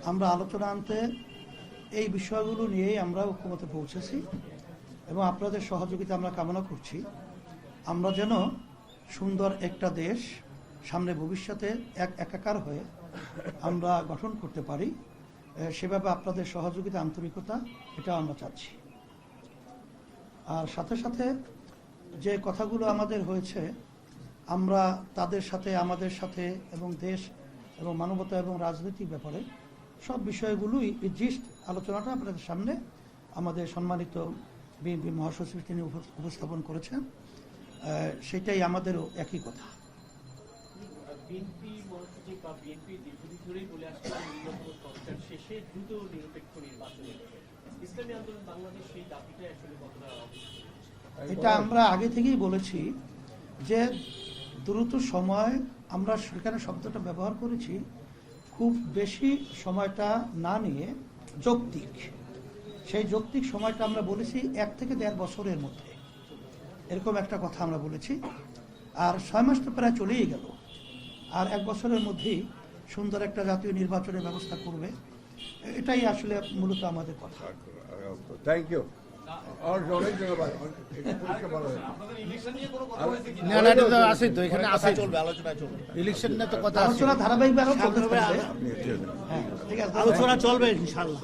আমরা আলোচনা আনতে এই বিষয়গুলো নিয়েই আমরা ঐক্যমতে পৌঁছেছি এবং আপনাদের সহযোগিতা আমরা কামনা করছি। আমরা যেন সুন্দর একটা দেশ সামনে ভবিষ্যতে একাকার হয়ে আমরা গঠন করতে পারি, সেভাবে আপনাদের সহযোগিতা আন্তরিকতা এটা আমরা চাচ্ছি। আর সাথে সাথে যে কথাগুলো আমাদের হয়েছে আমরা তাদের সাথে, আমাদের সাথে এবং দেশ এবং মানবতা এবং রাজনৈতিক ব্যাপারে সব বিষয়গুলোই জিস্ট আলোচনাটা আপনাদের সামনে আমাদের সম্মানিত বিএনপি মহাসচিব তিনি উপস্থাপন করেছেন। সেটাই আমাদেরও একই কথা। বিএনপি মহাসচিব বা বিএনপি দীর্ঘদিন ধরেই বলে আসছে নির্বাচন সংস্কার শেষে দ্রুত নিরপেক্ষ নির্বাচন, ইসলামী আন্দোলন বাংলাদেশ সেই দাবিটা আসলে কতটা? এটা আমরা আগে থেকেই বলেছি যে দ্রুত সময়, আমরা সেখানে শব্দটা ব্যবহার করেছি, খুব বেশি সময়টা না নিয়ে যৌক্তিক, সেই যৌক্তিক সময়টা আমরা বলেছি 1 থেকে 1.5 বছরের মধ্যে, এরকম একটা কথা আমরা বলেছি। আর 6 মাস তো প্রায় চলেই গেল, আর 1 বছরের মধ্যেই সুন্দর একটা জাতীয় নির্বাচনের ব্যবস্থা করবে, এটাই আসলে মূলত আমাদের কথা। Thank you. আলোচনা ধারাবাহিকভাবে চলবে। আলোচনা চলবে ইনশাআল্লাহ।